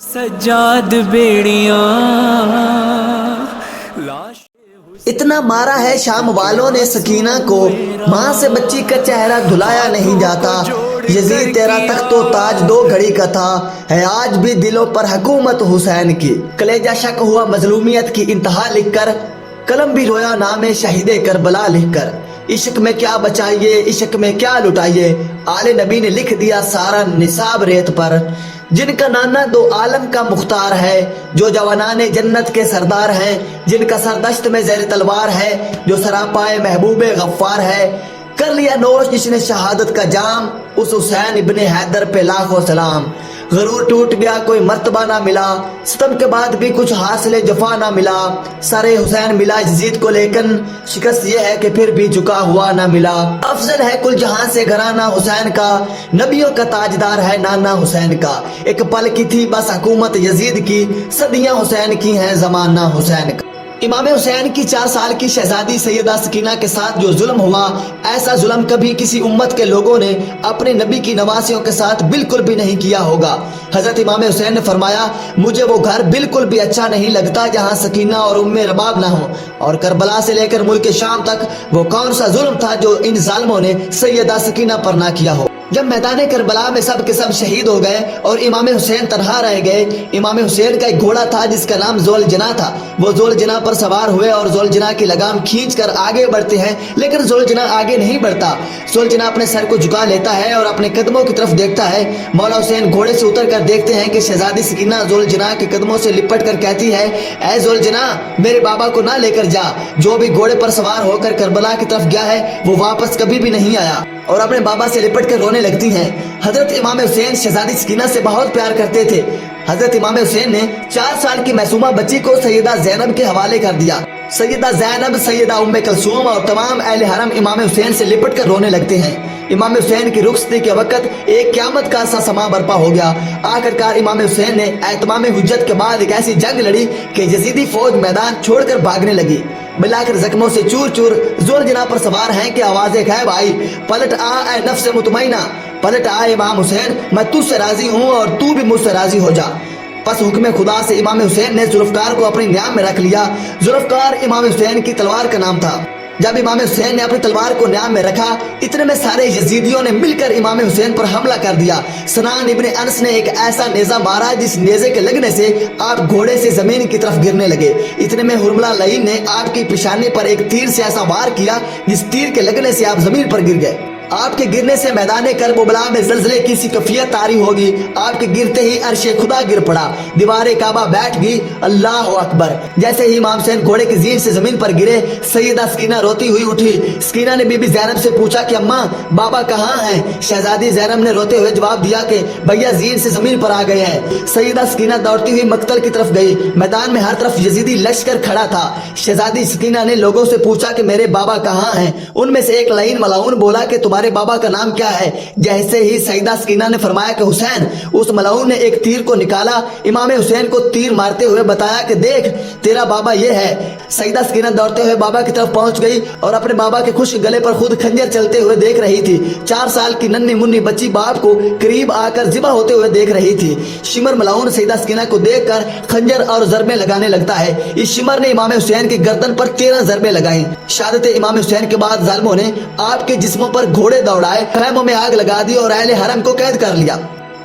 سجاد بیڑیاں اتنا مارا ہے شام والوں نے سکینہ کو، ماں سے بچی کا چہرہ دھلایا نہیں جاتا۔ یزید تیرا تخت و تاج دو گھڑی کا تھا، ہے آج بھی دلوں پر حکومت حسین کی۔ کلیجہ شک ہوا مظلومیت کی انتہا لکھ کر، قلم بھی رویا نام شہید کربلا لکھ کر۔ عشق میں کیا بچائیے، عشق میں کیا لٹائیے، آل نبی نے لکھ دیا سارا نصاب ریت پر۔ جن کا نانا دو عالم کا مختار ہے، جو جوانان جنت کے سردار ہیں، جن کا سردشت میں زیر تلوار ہے، جو سراپائے محبوب غفار ہے۔ کر لیا نوش جس نے شہادت کا جام، اس حسین ابن حیدر پہ لاکھوں سلام۔ غرور ٹوٹ گیا کوئی مرتبہ نہ ملا، ستم کے بعد بھی کچھ حاصل جفا نہ ملا۔ سر حسین ملا یزید کو لیکن، شکست یہ ہے کہ پھر بھی جھکا ہوا نہ ملا۔ افضل ہے کل جہاں سے گھرانہ حسین کا، نبیوں کا تاجدار ہے نانا حسین کا۔ ایک پل کی تھی بس حکومت یزید کی، صدیاں حسین کی ہیں زمانہ حسین کا۔ امام حسین کی 4 سال کی شہزادی سیدہ سکینہ کے ساتھ جو ظلم ہوا، ایسا ظلم کبھی کسی امت کے لوگوں نے اپنے نبی کی نواسیوں کے ساتھ بالکل بھی نہیں کیا ہوگا۔ حضرت امام حسین نے فرمایا، مجھے وہ گھر بالکل بھی اچھا نہیں لگتا جہاں سکینہ اور ام رباب نہ ہوں، اور کربلا سے لے کر ملک شام تک وہ کون سا ظلم تھا جو ان ظالموں نے سیدہ سکینہ پر نہ کیا ہو۔ جب میدان کربلا میں سب کے سب شہید ہو گئے اور امام حسین تنہا رہ گئے، امام حسین کا ایک گھوڑا تھا جس کا نام ذوالجناح تھا۔ وہ ذوالجناح پر سوار ہوئے اور ذوالجناح کی لگام کھینچ کر آگے بڑھتے ہیں، لیکن ذوالجناح آگے نہیں بڑھتا۔ ذوالجناح اپنے سر کو جھکا لیتا ہے اور اپنے قدموں کی طرف دیکھتا ہے۔ مولا حسین گھوڑے سے اتر کر دیکھتے ہیں کہ شہزادی سکینہ ذوالجناح کے قدموں سے لپٹ کر کہتی ہے، اے ذوالجناح میرے بابا کو نہ لے کر جا، جو بھی گھوڑے پر سوار ہو کر کربلا کی طرف گیا ہے وہ واپس کبھی بھی نہیں آیا، اور اپنے بابا سے لپٹ کر رونے لگتی ہیں۔ حضرت امام حسین شہزادی سکینہ سے بہت پیار کرتے تھے۔ حضرت امام حسین نے 4 سال کی معصومہ بچی کو سیدہ زینب کے حوالے کر دیا۔ سیدہ زینب، سیدہ ام کلثوم اور تمام اہل حرم امام حسین سے لپٹ کر رونے لگتے ہیں۔ امام حسین کی رخصتی کے وقت ایک قیامت کا سا سما برپا ہو گیا۔ آخر کار امام حسین نے اتمام حجت کے بعد ایک ایسی جنگ لڑی کہ یزیدی فوج میدان چھوڑ کر بھاگنے لگی۔ ملا کر زخموں سے چور چور ذوالجناح پر سوار ہیں کہ آواز غیب آئی، پلٹ آ اے نفس مطمئنہ، پلٹ آ امام حسین، میں تجھ سے راضی ہوں اور تو بھی مجھ سے راضی ہو جا۔ پس حکم خدا سے امام حسین نے ذوالفقار کو اپنی نیام میں رکھ لیا۔ ذوالفقار امام حسین کی تلوار کا نام تھا۔ جب امام حسین نے اپنی تلوار کو نیام میں رکھا، اتنے میں سارے یزیدیوں نے مل کر امام حسین پر حملہ کر دیا۔ سنان ابن انس نے ایک ایسا نیزہ مارا جس نیزے کے لگنے سے آپ گھوڑے سے زمین کی طرف گرنے لگے۔ اتنے میں حرملہ لعین نے آپ کی پیشانی پر ایک تیر سے ایسا وار کیا جس تیر کے لگنے سے آپ زمین پر گر گئے۔ آپ کے گرنے سے میدان کربلا میں زلزلے کی سی کیفیت طاری ہوگی۔ آپ کے گرتے ہی عرش خدا گر پڑا، دیوار کعبہ بیٹھ گئی۔ اللہ اکبر! جیسے ہی امام حسین گھوڑے کی زین سے زمین پر گرے، سیدہ سکینہ روتی ہوئی اٹھی۔ سکینہ نے بی بی زینب سے پوچھا کہ اماں بابا کہاں ہیں؟ شہزادی زینب نے روتے ہوئے جواب دیا کہ بھیا زین سے زمین پر آ گئے ہیں۔ سیدہ سکینہ دوڑتی ہوئی مقتل کی طرف گئی۔ میدان میں ہر طرف یزیدی لشکر کھڑا تھا۔ شہزادی سکینہ نے لوگوں سے پوچھا کہ میرے بابا کہاں ہیں؟ ان میں سے ایک لعین ملعون بولا کہ تمہارے بابا کا نام کیا ہے؟ جیسے ہی سیدہ سکینہ نے فرمایا کہ حسین، اس ملعون نے ایک تیر کو نکالا، امام حسین کو تیر مارتے ہوئے بتایا کہ دیکھ تیرا بابا یہ ہے۔ سیدہ سکینہ دوڑتے ہوئے بابا کی طرف پہنچ گئی اور اپنے بابا کے خشک گلے پر خود خنجر چلتے ہوئے دیکھ رہی تھی۔ 4 سال کی ننھی منی بچی باپ کو قریب آ کر ذبح ہوتے ہوئے دیکھ رہی تھی۔ شمر ملعون سیدہ سکینہ کو دیکھ کر خنجر اور ضربیں لگانے لگتا ہے۔ اس شمر نے امام حسین کی گردن پر 13 ضربیں لگائیں۔ شہادت امام حسین کے بعد ظالموں نے آپ کے جسموں پر گھوڑے دوڑائے، خیموں میں آگ لگا دی اور اہل حرم کو قید کر لیا۔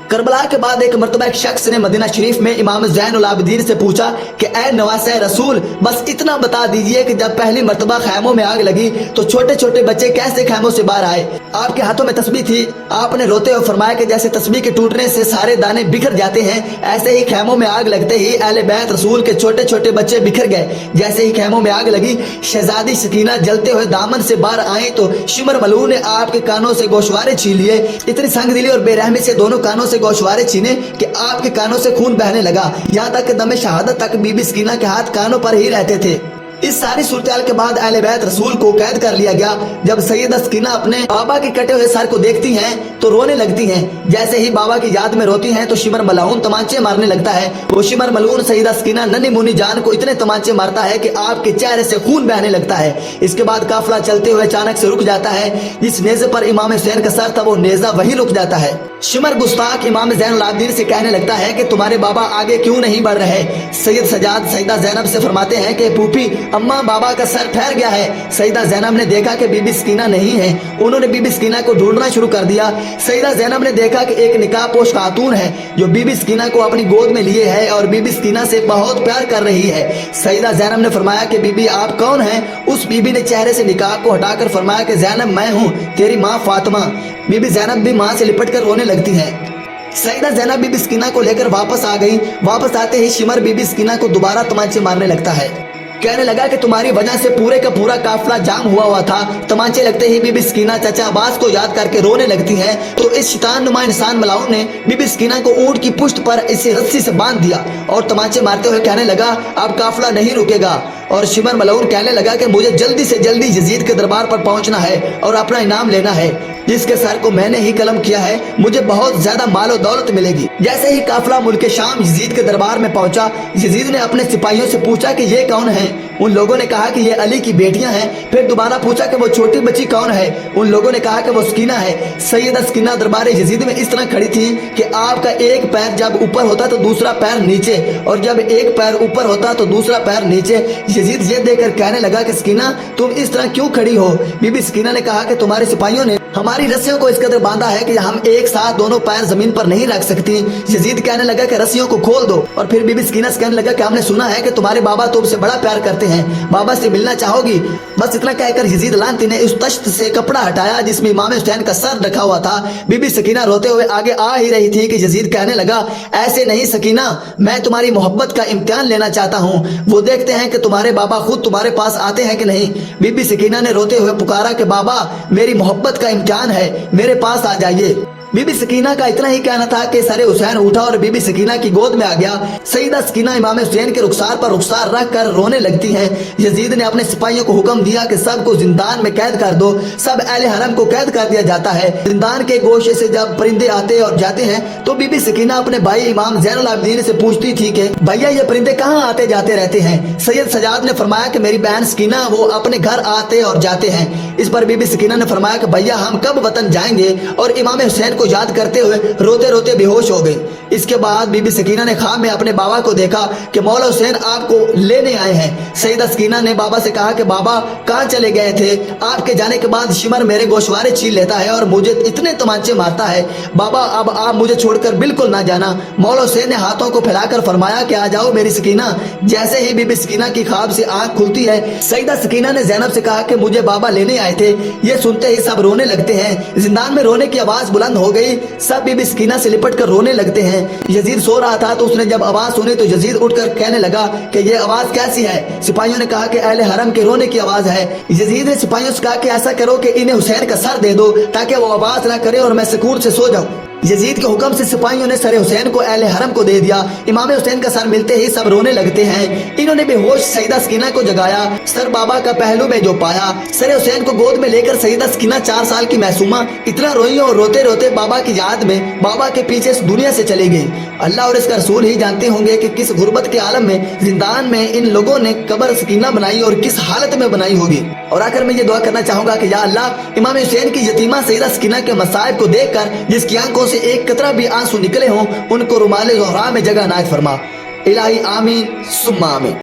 کربلا کے بعد ایک مرتبہ ایک شخص نے مدینہ شریف میں امام زین العابدین سے پوچھا کہ اے نواسہ رسول، بس اتنا بتا دیجئے کہ جب پہلی مرتبہ خیموں میں آگ لگی تو چھوٹے چھوٹے بچے کیسے خیموں سے باہر آئے؟ آپ کے ہاتھوں میں تسبیح تھی۔ آپ نے روتے ہوئے فرمایا کہ جیسے تسبیح کے ٹوٹنے سے سارے دانے بکھر جاتے ہیں، ایسے ہی خیموں میں آگ لگتے ہی اہل بیت رسول کے چھوٹے چھوٹے بچے بکھر گئے۔ جیسے ہی خیموں میں آگ لگی، شہزادی سکینہ جلتے ہوئے دامن سے باہر آئیں تو شمر ملعون نے آپ کے کانوں سے گوشوارے چھین لیے۔ اتنی سنگ دلی اور بے رحمی سے دونوں کانوں سے گوشوارے چھینے کہ آپ کے کانوں سے خون بہنے لگا، یہاں تک کہ دم شہادت تک بی بی سکینہ کے ہاتھ کانوں پر ہی رہتے تھے۔ इस सारी सूरत के बाद अहले बैत रसूल को कैद कर लिया गया। जब सैयदा सकीना अपने बाबा के कटे हुए सर को देखती हैं तो रोने लगती हैं। जैसे ही बाबा की याद में रोती हैं तो शिमर मलऊन तमांचे मारने लगता है। वो शिमर मलऊन सैयदा सकीना नन्ही मुन्नी जान को इतने तमांचे मारता है कि आपके चेहरे से खून बहने लगता है। इसके बाद काफिला चलते हुए अचानक से रुक जाता है। जिस नेज़े पर इमाम हुसैन का सर था वो नेज़ा वहीं रुक जाता है। शिमर गुस्ताख इमाम ज़ैनुल आबिदीन से कहने लगता है कि तुम्हारे बाबा आगे क्यों नहीं बढ़ रहे। सैयद सजाद सैयदा ज़ैनब से फरमाते हैं कि फूफी अम्मा बाबा का सर ठहर गया है। सैयदा ज़ैनब ने देखा कि बीबी सकीना नहीं है। उन्होंने बीबी सकीना को ढूंढना शुरू कर दिया। सैयदा ज़ैनब ने देखा कि एक निकाह पोश खातून है जो बीबी सकीना को अपनी गोद में लिए है और बीबी सकीना से बहुत प्यार कर रही है। सैयदा ज़ैनब ने फरमाया कि बीबी आप कौन हैं। उस बीबी ने चेहरे से निकाह को हटाकर फरमाया कि ज़ैनब मैं हूँ तेरी माँ फातिमा। बीबी ज़ैनब भी माँ से लिपट कर रोने लगती है। सैयदा ज़ैनब बीबी सकीना को लेकर वापस आ गई। वापस आते ही शिमर बीबी सकीना को दोबारा तमांचे मारने लगता है। कहने लगा कि तुम्हारी वजह से पूरे का पूरा काफिला जाम हुआ था। तमांचे लगते ही बीबी सकीना चाचा अब्बास को याद करके रोने लगती हैं। तो इस शैतान नुमा इंसान मलाउन ने बीबी सकीना को ऊंट की पुश्त पर इसे रस्सी से बांध दिया और तमांचे मारते हुए कहने लगा अब काफिला नहीं रुकेगा। और शिमर मलऊन कहने लगा कि मुझे जल्दी से जल्दी यजीद के दरबार पर पहुंचना है और अपना इनाम लेना है। जिसके सर को मैंने ही कलम किया है मुझे बहुत ज्यादा मालो दौलत मिलेगी। जैसे ही काफिला मुल्क शाम यजीद के दरबार में पहुंचा, यजीद ने अपने सिपाहियों से पूछा कि ये कौन है। उन लोगों ने कहा कि ये अली की बेटियां हैं। फिर दोबारा पूछा कि वो छोटी बच्ची कौन है। उन लोगों ने कहा कि वो सकीना है। सैयदा सकीना दरबार यजीद में इस तरह खड़ी थी कि आपका एक पैर जब ऊपर होता तो दूसरा पैर नीचे, और जब एक पैर ऊपर होता तो दूसरा पैर नीचे। यजीद ये देखकर कहने लगा कि सकीना तुम इस तरह क्यों खड़ी हो। बीबी सकीना ने कहा कि तुम्हारे सिपाहियों ने हमारी रस्सियों को इस कदर बांधा है कि हम एक साथ दोनों पैर जमीन पर नहीं रख सकती। यजीद कहने लगा कि रस्सियों को खोल दो। और फिर बीबी सकीना से कहने लगा कि हमने सुना है कि तुम्हारे बाबा तुमसे बड़ा प्यार करते हैं, बाबा से मिलना चाहोगी। बस इतना कहकर यजीद लानती ने उस तश्त से कपड़ा हटाया जिसमें इमाम हुसैन का सर रखा हुआ था। बीबी सकीना रोते हुए आगे आ ही रही थी कि यजीद कहने लगा ऐसे नहीं सकीना, मैं तुम्हारी मोहब्बत का इम्तिहान लेना चाहता हूँ। वो देखते हैं कि तुम्हारे बाबा खुद तुम्हारे पास आते हैं कि नहीं। बीबी सकीना ने रोते हुए पुकारा कि बाबा मेरी मोहब्बत का इम्तिहान है, मेरे पास आ जाइए। बीबी सकीना का इतना ही कहना था कि सरे हुसैन उठा और बीबी सकीना की गोद में आ गया। सईदा सकीना इमाम हुसैन के रुखसार पर रुखसार रख कर रोने लगती हैं। यजीद ने अपने सिपाहियों को हुक्म दिया कि सबको जिंदान में कैद कर दो। सब अहले हरम को कैद कर दिया जाता है। जिंदान के गोशे से जब परिंदे आते और जाते हैं तो बीबी सकीना अपने भाई इमाम ज़ैनुल आबिदीन से पूछती थी कि भैया ये परिंदे कहाँ आते जाते रहते हैं। सैयद सजाद ने फरमाया कि मेरी बहन सकीना वो अपने घर आते और जाते हैं। इस पर बीबी सकीना ने फरमाया कि भैया हम कब वतन जाएंगे, और इमाम हुसैन को याद करते हुए रोते रोते बेहोश हो गई। इसके बाद बीबी सकीना ने ख्वाब में अपने बाबा को देखा कि मौला हुसैन आपको लेने आए हैं। सईदा सकीना ने बाबा से कहा कि बाबा कहाँ चले गए थे। आपके जाने के बाद शिमर मेरे गोशवारे छीन लेता है और मुझे इतने तमाचे मारता है। बाबा अब आप मुझे छोड़कर बिल्कुल ना जाना। मौला हुसैन ने हाथों को फैलाकर फरमाया कि आ जाओ मेरी सकीना। जैसे ही बीबी सकीना की ख्वाब से आंख खुलती है, सईदा सकीना ने ज़ैनब से कहा कि मुझे बाबा लेने आए थे। ये सुनते ही सब रोने लगते हैं। जिंदान में रोने की आवाज बुलंद हो गई। सब बीबी सकीना से लिपट कर रोने लगते हैं। यजीद सो रहा था तो उसने जब आवाज सुनी तो यजीद उठकर कहने लगा कि ये आवाज कैसी है। सिपाहियों ने कहा कि अहले हरम के रोने की आवाज है। यजीद ने सिपाहियों से कहा कि ऐसा करो कि इन्हें हुसैन का सर दे दो ताकि वो आवाज ना करे और मैं सुकून से सो जाऊं। यजीद के हुक्म से सिपाहियों ने सरे हुसैन को अहले हरम को दे दिया। इमाम हुसैन का सर मिलते ही सब रोने लगते हैं। इन्होंने बेहोश सईदा सकीना को जगाया। सर बाबा का पहलू में जो पाया। सरे हुसैन को गोद में लेकर सईदा सकीना 4 साल की मासूमा इतना रोई और रोते रोते बाबा की याद में बाबा के पीछे इस दुनिया से चली गई। अल्लाह और इसका रसूल ही जानते होंगे कि किस गुर्बत के आलम में जिंदान में इन लोगों ने कब्र सकीना बनाई और किस हालत में बनाई होगी। और आखिर में ये दुआ करना चाहूंगा कि या अल्लाह इमाम हुसैन की यतीमा सईदा सकीना के मसाइब को देखकर जिसकी आंखों से एक कतरा भी आंसू निकले हों, उनको रुमाले ज़ोहरा में जगह नायत फरमा। इलाही आमीन सुम्मा आमीन।